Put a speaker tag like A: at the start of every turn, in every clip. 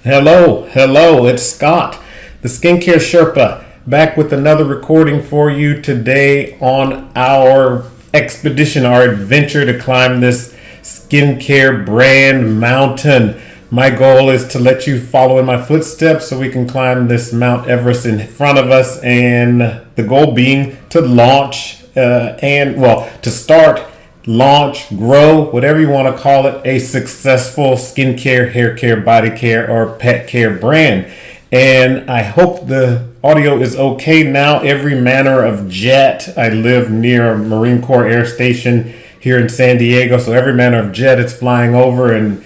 A: Hello, it's Scott, the Skincare Sherpa, back with another recording for you today on our expedition, our adventure to climb this skincare brand mountain. My goal is to let you follow in my footsteps so we can climb this Mount Everest in front of us, and the goal being to launch, grow, whatever you want to call it, a successful skincare, hair care, body care, or pet care brand. And I hope the audio is okay now. Every manner of jet. I live near a Marine Corps Air Station here in San Diego, so every manner of jet is flying over, and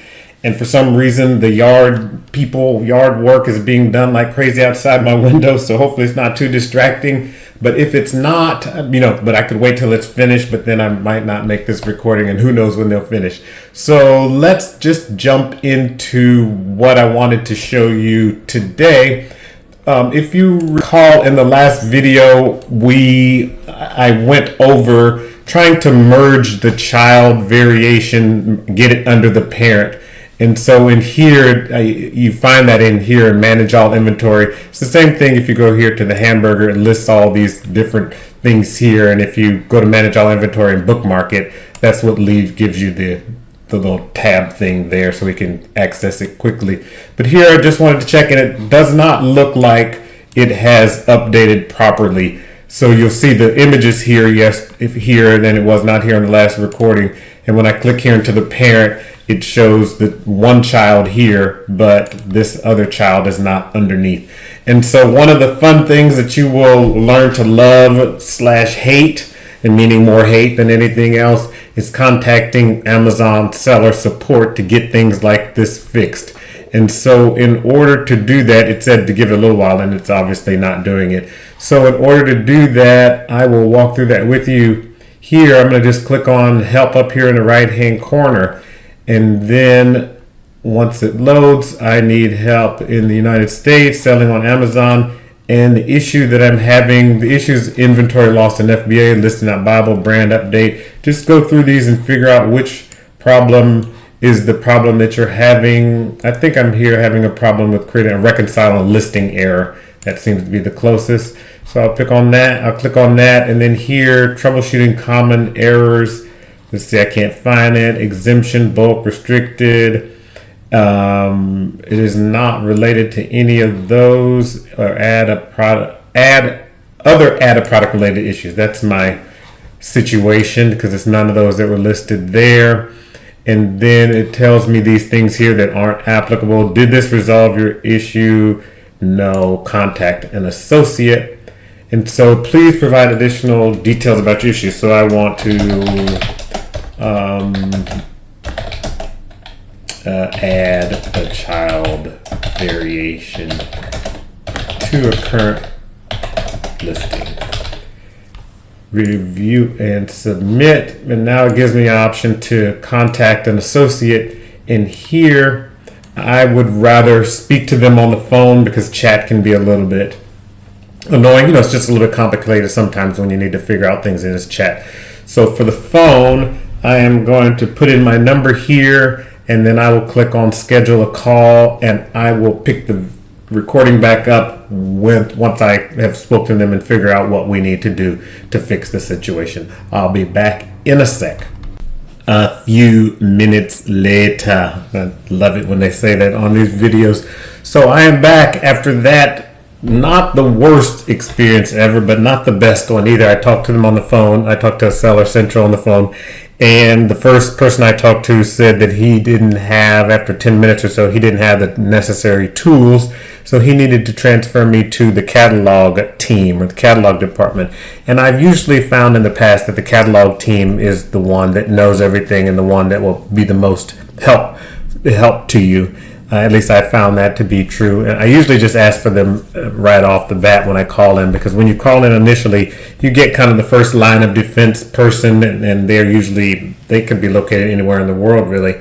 A: for some reason the yard work is being done like crazy outside my window, so hopefully it's not too distracting. But if it's not, but I could wait till it's finished, but then I might not make this recording, and who knows when they'll finish. So let's just jump into what I wanted to show you today. If you recall, in the last video, I went over trying to merge the child variation, get it under the parent. And so in here, you find that in here in manage all inventory. It's the same thing if you go here to the hamburger, it lists all these different things here. And if you go to manage all inventory and bookmark it, that's what gives you the little tab thing there so we can access it quickly. But here I just wanted to check, and it does not look like it has updated properly. So you'll see the images here, yes, if here, then it was not here in the last recording. And when I click here into the parent, it shows the one child here, but this other child is not underneath. And so one of the fun things that you will learn to love / hate, and meaning more hate than anything else, is contacting Amazon seller support to get things like this fixed. And so in order to do that, it said to give it a little while, and it's obviously not doing it. So in order to do that, I will walk through that with you. Here, I'm going to just click on help up here in the right hand corner. And then once it loads, I need help in the United States, selling on Amazon. And the issue that I'm having, the issue is inventory loss in FBA, listing out Bible, brand update. Just go through these and figure out which problem is the problem that you're having. I think I'm here having a problem with creating a reconcile listing error. That seems to be the closest. So I'll click on that. And then here, troubleshooting common errors. Let's see, I can't find it. Exemption, bulk, restricted. It is not related to any of those, or add a product related issues. That's my situation, because it's none of those that were listed there. And then it tells me these things here that aren't applicable. Did this resolve your issue? No. Contact an associate. And so please provide additional details about your issue. So I want to add a child variation to a current listing. Review and submit. And now it gives me an option to contact an associate. And here I would rather speak to them on the phone, because chat can be a little bit annoying. It's just a little bit complicated sometimes when you need to figure out things in this chat. So for the phone, I am going to put in my number here, and then I will click on schedule a call, and I will pick the recording back up once I have spoken to them and figure out what we need to do to fix the situation. I'll be back in a sec. A few minutes later. I love it when they say that on these videos. So I am back after that. Not the worst experience ever, but not the best one either. I talked to them on the phone. I talked to a seller central on the phone, and the first person I talked to said that he didn't have, after 10 minutes or so, he didn't have the necessary tools, so he needed to transfer me to the catalog team, or the catalog department. And I've usually found in the past that the catalog team is the one that knows everything and the one that will be the most help to you. At least I found that to be true. And I usually just ask for them right off the bat when I call in, because when you call in initially, you get kind of the first line of defense person, and they can be located anywhere in the world really.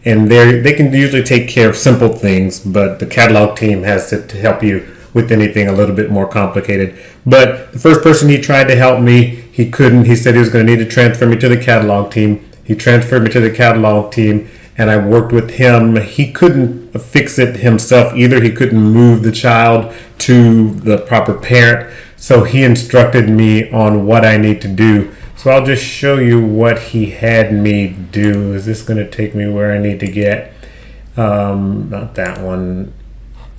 A: And they can usually take care of simple things, but the catalog team has to help you with anything a little bit more complicated. But the first person he tried to help me, he couldn't. He said he was going to need to transfer me to the catalog team. He transferred me to the catalog team, and I worked with him. He couldn't fix it himself either. He couldn't move the child to the proper parent. So he instructed me on what I need to do. So I'll just show you what he had me do. Is this going to take me where I need to get? Not that one.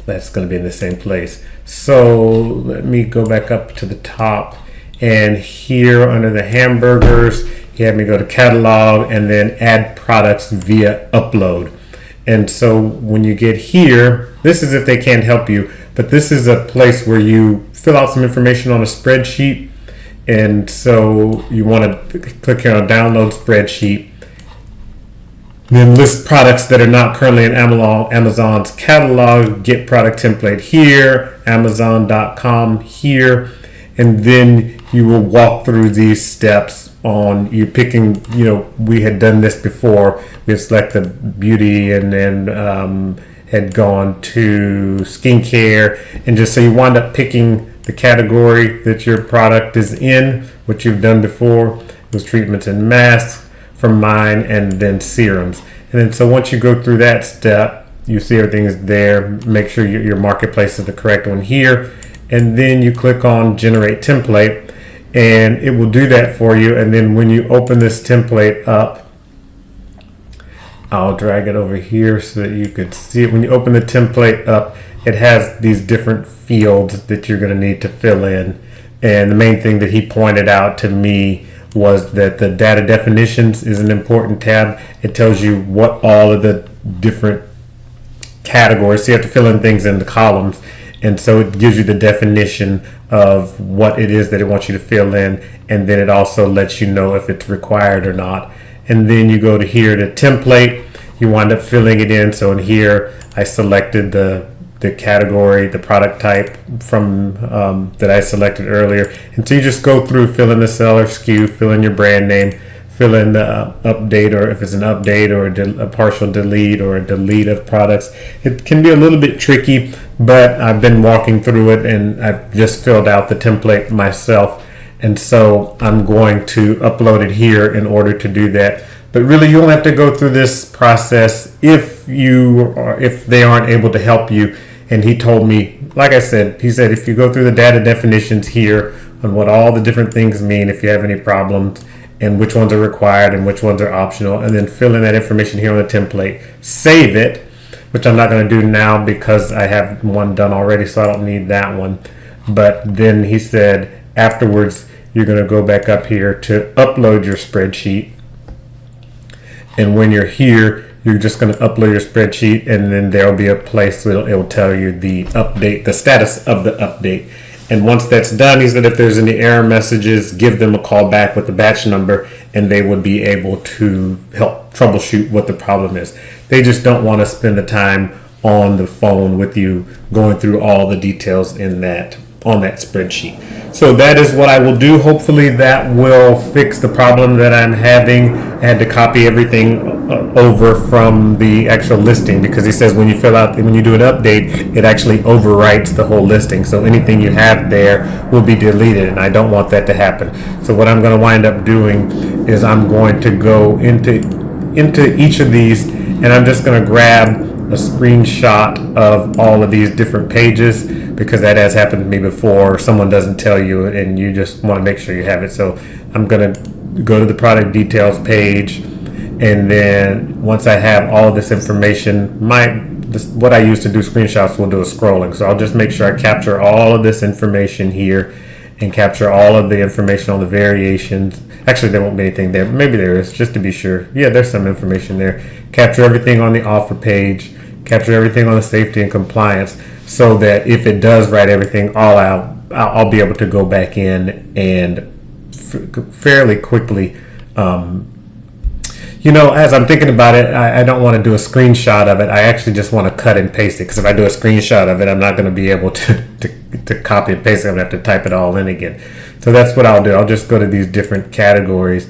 A: That's going to be in the same place. So let me go back up to the top. And here under the hamburgers, he had me go to catalog and then add products via upload. And so when you get here, this is if they can't help you, but this is a place where you fill out some information on a spreadsheet. And so you want to click here on download spreadsheet, then list products that are not currently in Amazon's catalog, get product template here, Amazon.com here, and then you will walk through these steps on you picking, we had done this before. We had selected beauty and then had gone to skincare, and just so you wind up picking the category that your product is in, which you've done before. It was treatments and masks from mine, and then serums. And then so once you go through that step, you see everything is there. Make sure your marketplace is the correct one here, and then you click on generate template, and it will do that for you. And then when you open this template up, I'll drag it over here so that you could see it. When you open the template up, it has these different fields that you're going to need to fill in. And the main thing that he pointed out to me was that the data definitions is an important tab. It tells you what all of the different categories, so you have to fill in things in the columns. And so it gives you the definition of what it is that it wants you to fill in. And then it also lets you know if it's required or not. And then you go to here to template, you wind up filling it in. So in here, I selected the category, the product type from that I selected earlier. And so you just go through, fill in the seller SKU, fill in your brand name, fill in the update, or if it's an update or a partial delete or a delete of products. It can be a little bit tricky, but I've been walking through it and I've just filled out the template myself. And so I'm going to upload it here in order to do that. But really, you don't have to go through this process if they aren't able to help you. And he told me, like I said, he said, if you go through the data definitions here on what all the different things mean, if you have any problems, and which ones are required and which ones are optional, and then fill in that information here on the template, save it, which I'm not going to do now because I have one done already, so I don't need that one. But then he said afterwards, you're going to go back up here to upload your spreadsheet. And when you're here, you're just going to upload your spreadsheet, and then there'll be a place where it'll tell you the update, the status of the update. And once that's done, he said if there's any error messages, give them a call back with the batch number, and they would be able to help troubleshoot what the problem is. They just don't want to spend the time on the phone with you going through all the details on that spreadsheet. So that is what I will do. Hopefully that will fix the problem that I'm having. I had to copy everything over from the actual listing because he says when you do an update, it actually overwrites the whole listing. So anything you have there will be deleted, and I don't want that to happen. So what I'm going to wind up doing is I'm going to go into each of these, and I'm just going to grab a screenshot of all of these different pages, because that has happened to me before. Someone doesn't tell you and you just want to make sure you have it. So I'm going to go to the product details page, and then once I have all of this information, what I use to do screenshots will do a scrolling. So I'll just make sure I capture all of this information here and capture all of the information on the variations. Actually, there won't be anything there. Maybe there is, just to be sure. Yeah, there's some information there. Capture everything on the offer page. Capture everything on the safety and compliance, so that if it does write everything all out, I'll be able to go back in and fairly quickly. As I'm thinking about it, I don't want to do a screenshot of it. I actually just want to cut and paste it, because if I do a screenshot of it, I'm not going to be able to copy and paste it. I'm going to have to type it all in again. So that's what I'll do. I'll just go to these different categories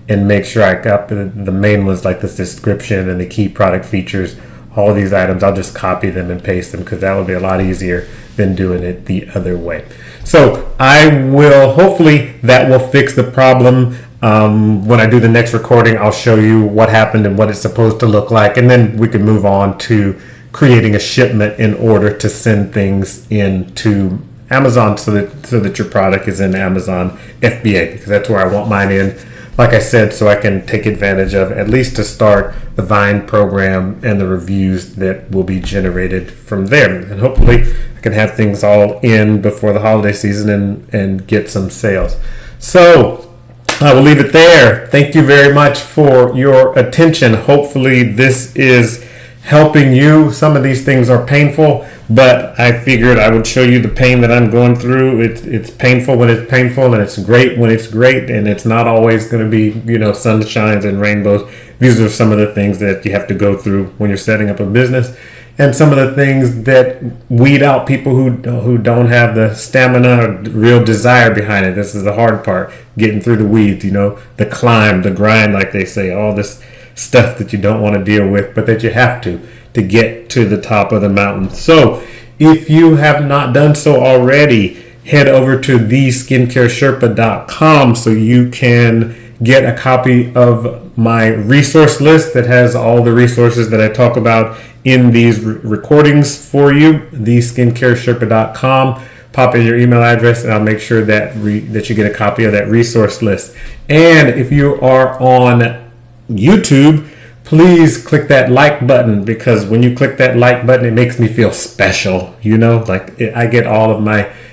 A: and make sure I got the main ones, like this description and the key product features. All of these items, I'll just copy them and paste them, because that would be a lot easier than doing it the other way. So hopefully that will fix the problem. When I do the next recording, I'll show you what happened and what it's supposed to look like, and then we can move on to creating a shipment in order to send things into Amazon so that your product is in Amazon FBA, because that's where I want mine in. Like I said, so I can take advantage of, at least to start, the Vine program and the reviews that will be generated from there. And hopefully I can have things all in before the holiday season and get some sales. So I will leave it there. Thank you very much for your attention. Hopefully this is helping you. Some of these things are painful, but I figured I would show you the pain that I'm going through. It's painful when it's painful, and it's great when it's great, and it's not always going to be, sunshines and rainbows. These are some of the things that you have to go through when you're setting up a business, and some of the things that weed out people who don't have the stamina or real desire behind it. This is the hard part, getting through the weeds, the climb, the grind, like they say, all this stuff that you don't want to deal with, but that you have to get to the top of the mountain. So if you have not done so already, head over to theskincaresherpa.com so you can get a copy of my resource list that has all the resources that I talk about in these recordings for you. Theskincaresherpa.com. Pop in your email address and I'll make sure that you get a copy of that resource list. And if you are on YouTube, please click that like button, because when you click that like button, it makes me feel special. I get all of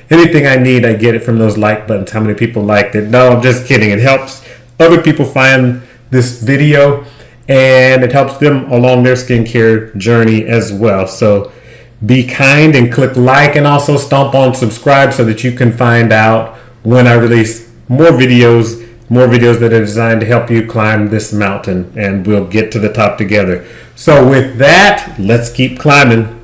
A: anything I need, I get it from those like buttons. How many people liked it? No, I'm just kidding. It helps other people find this video, and it helps them along their skincare journey as well. So be kind and click like, and also stomp on subscribe so that you can find out when I release more videos that are designed to help you climb this mountain, and we'll get to the top together. So with that, let's keep climbing.